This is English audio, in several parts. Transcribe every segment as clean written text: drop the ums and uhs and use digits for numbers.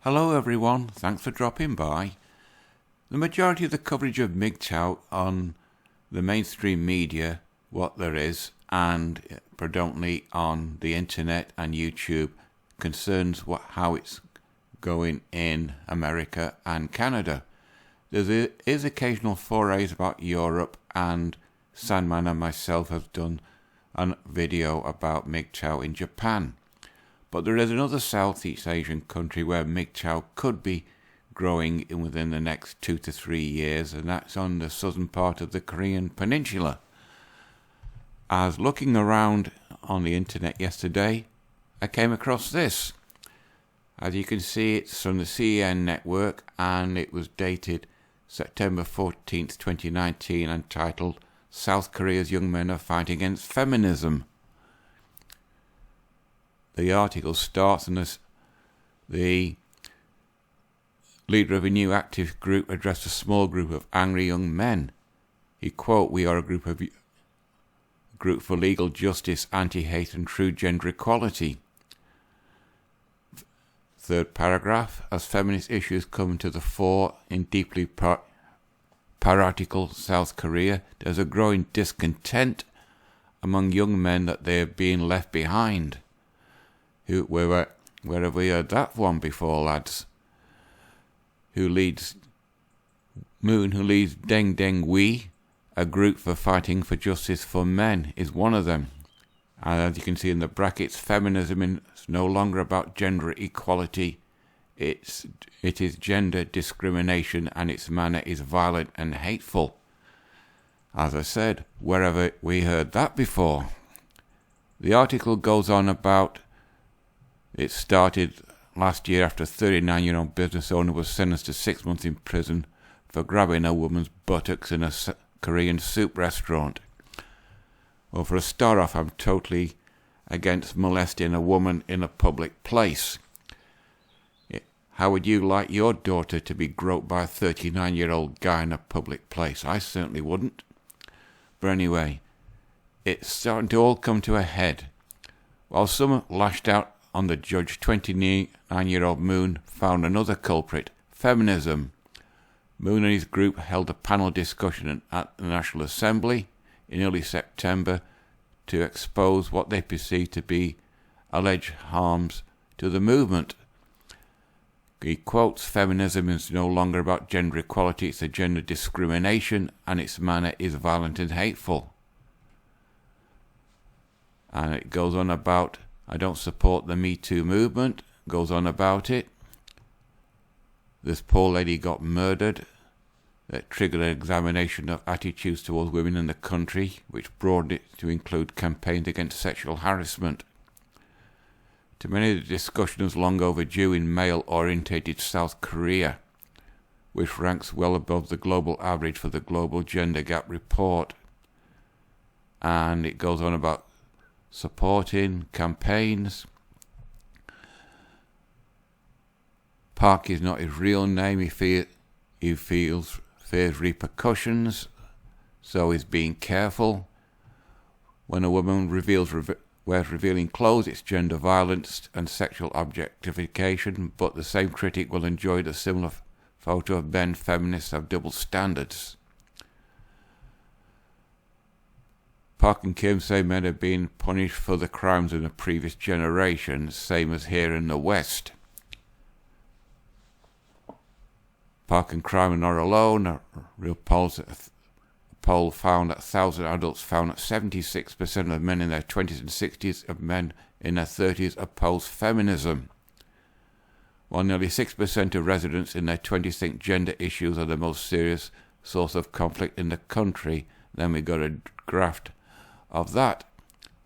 Hello everyone, thanks for dropping by. The majority of the coverage of MGTOW on the mainstream media, what there is, and predominantly on the internet and YouTube, concerns how it's going in America and Canada. There is occasional forays about Europe, and Sandman and myself have done a video about MGTOW in Japan. But there is another Southeast Asian country where MGTOW could be growing within the next 2 to 3 years, and that's on the southern part of the Korean peninsula. I was looking around on the internet yesterday, I came across this. As you can see, it's from the CN network, and it was dated September 14th, 2019, and titled, South Korea's Young Men Are Fighting Against Feminism. The article starts, and the leader of a new active group addressed a small group of angry young men. He quote, "We are a group for legal justice, anti-hate and true gender equality." Third paragraph, as feminist issues come to the fore in deeply piratical South Korea, there's a growing discontent among young men that they are being left behind. Where have we heard that one before, lads? Who leads Deng Deng We, a group for fighting for justice for men, is one of them. And as you can see in the brackets, feminism is no longer about gender equality. It is gender discrimination, and its manner is violent and hateful. As I said, where have we heard that before? The article goes on about it started last year after a 39-year-old business owner was sentenced to 6 months in prison for grabbing a woman's buttocks in a Korean soup restaurant. Well, for a start off, I'm totally against molesting a woman in a public place. How would you like your daughter to be groped by a 39-year-old guy in a public place? I certainly wouldn't. But anyway, it's starting to all come to a head. While some lashed out on the judge, 29-year-old Moon found another culprit, feminism. Moon and his group held a panel discussion at the National Assembly in early September to expose what they perceive to be alleged harms to the movement. He quotes, "Feminism is no longer about gender equality, it's a gender discrimination, and its manner is violent and hateful." And it goes on about, "I don't support the Me Too movement," goes on about it. This poor lady got murdered. That triggered an examination of attitudes towards women in the country, which broadened it to include campaigns against sexual harassment. To many, the discussion is long overdue in male-orientated South Korea, which ranks well above the global average for the Global Gender Gap Report. And it goes on about supporting campaigns. Park is not his real name. He fears repercussions, so he's being careful. When a woman wears revealing clothes, it's gender violence and sexual objectification, but the same critic will enjoy the similar photo of men feminists have double standards. Park and Kim say men have been punished for the crimes in the previous generation, same as here in the West. Park and crime are not alone. A poll found that 1,000 adults found that 76% of men in their 20s and 60s of men in their 30s oppose feminism, while nearly 6% of residents in their 20s think gender issues are the most serious source of conflict in the country. Then we got a graft of that.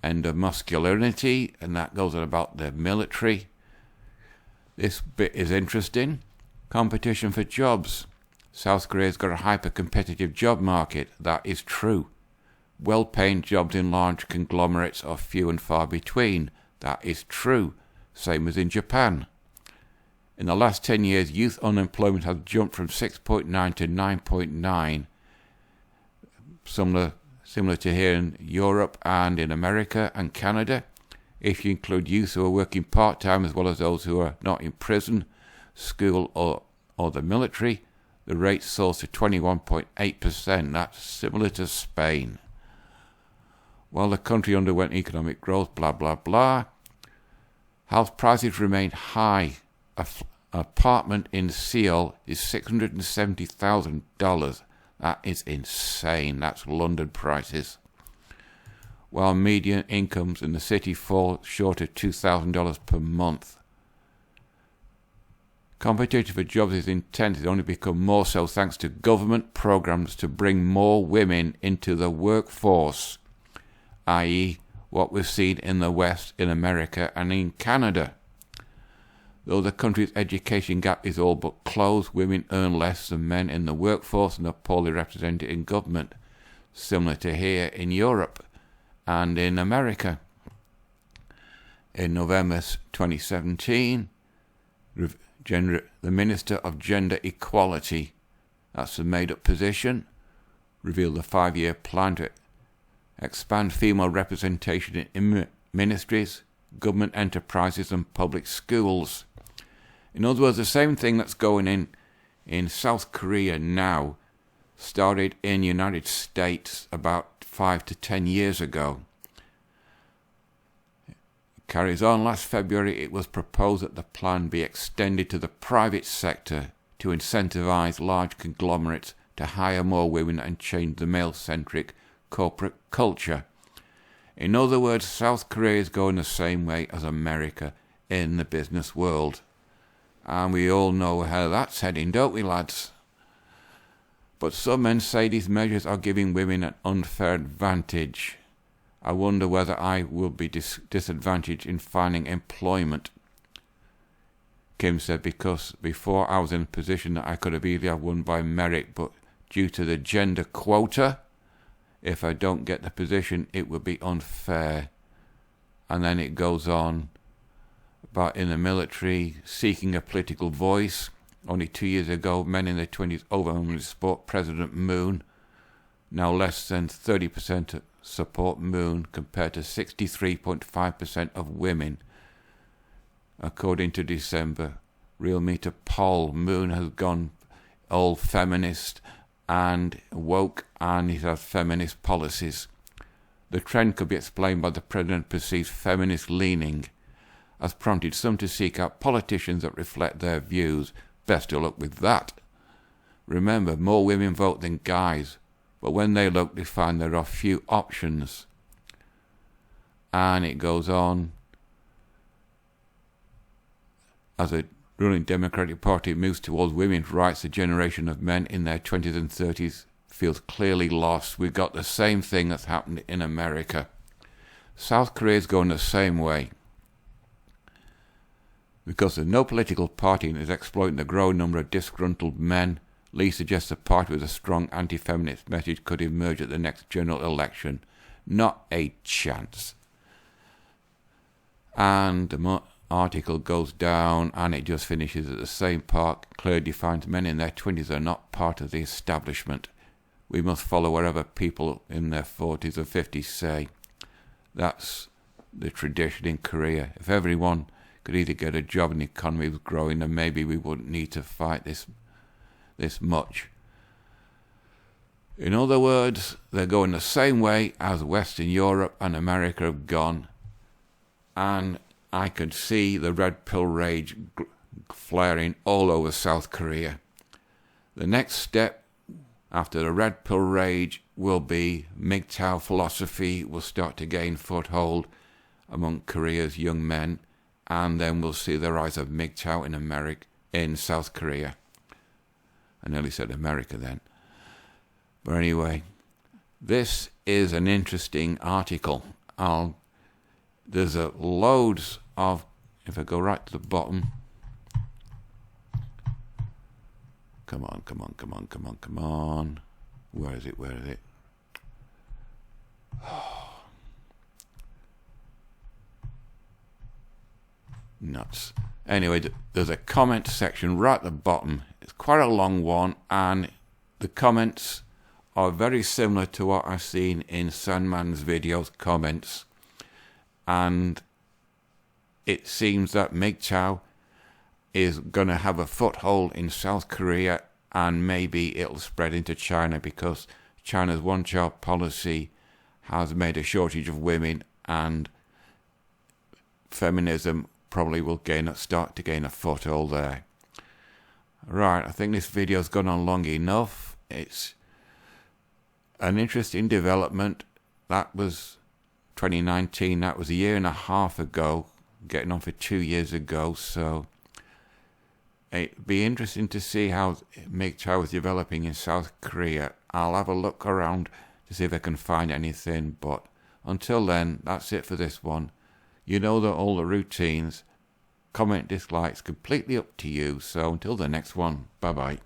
End of masculinity, and that goes on about the military. This bit is interesting. Competition for jobs. South Korea's got a hyper-competitive job market. That is true. Well-paying jobs in large conglomerates are few and far between. That is true. Same as in Japan. In the last 10 years, youth unemployment has jumped from 6.9 to 9.9. Similar to here in Europe and in America and Canada. If you include youth who are working part-time as well as those who are not in prison, school or the military, the rate soars to 21.8%. That's similar to Spain. While the country underwent economic growth, blah, blah, blah, house prices remain high. An apartment in Seoul is $670,000. That is insane. That's London prices. While median incomes in the city fall short of $2,000 per month. Competition for jobs is intense. It's only become more so thanks to government programs to bring more women into the workforce, i.e. what we've seen in the West, in America and in Canada. Though the country's education gap is all but closed, women earn less than men in the workforce and are poorly represented in government, similar to here in Europe and in America. In November 2017, the Minister of Gender Equality, that's a made-up position, revealed a 5-year plan to expand female representation in ministries, government enterprises and public schools. In other words, the same thing that's going in South Korea now started in the United States about 5 to 10 years ago. It carries on. Last February it was proposed that the plan be extended to the private sector to incentivize large conglomerates to hire more women and change the male-centric corporate culture. In other words, South Korea is going the same way as America in the business world. And we all know how that's heading, don't we, lads? But some men say these measures are giving women an unfair advantage. I wonder whether I will be disadvantaged in finding employment. Kim said, because before I was in a position that I could have easily won by merit, but due to the gender quota, if I don't get the position, it would be unfair. And then it goes on about in the military, seeking a political voice. Only 2 years ago, men in their 20s overwhelmingly support President Moon. Now less than 30% support Moon compared to 63.5% of women. According to December Real Meter poll, Moon has gone all feminist and woke, and he has feminist policies. The trend could be explained by the president perceived feminist leaning, has prompted some to seek out politicians that reflect their views. Best of luck with that. Remember, more women vote than guys, but when they look, they find there are few options. And it goes on. As a ruling Democratic Party moves towards women's rights, a generation of men in their 20s and 30s feels clearly lost. We've got the same thing that's happened in America. South Korea is going the same way. Because there's no political party and is exploiting the growing number of disgruntled men, Lee suggests a party with a strong anti-feminist message could emerge at the next general election. Not a chance. And the article goes down and it just finishes at the same part. Clearly defines men in their 20s are not part of the establishment. We must follow whatever people in their 40s or 50s say. That's the tradition in Korea. If everyone could either get a job and the economy was growing, then maybe we wouldn't need to fight this much. In other words, they're going the same way as Western Europe and America have gone, and I could see the red pill rage flaring all over South Korea. The next step after the red pill rage will be MGTOW philosophy will start to gain foothold among Korea's young men, and then we'll see the rise of MGTOW in South Korea. I nearly said America then. But anyway, this is an interesting article. There's loads of, if I go right to the bottom, come on. Where is it? Nuts. Anyway, there's a comment section right at the bottom. It's quite a long one, and the comments are very similar to what I've seen in Sandman's videos comments. And it seems that MGTOW is going to have a foothold in South Korea, and maybe it'll spread into China, because China's one-child policy has made a shortage of women, and feminism probably will start to gain a foothold there. Right, I think this video's gone on long enough. It's an interesting development. That was 2019. That was a year and a half ago, getting on for 2 years ago. So it'd be interesting to see how MGTOW is developing in South Korea. I'll have a look around to see if I can find anything. But until then, that's it for this one. You know all the routines. Comment, dislikes, completely up to you. So until the next one, bye-bye.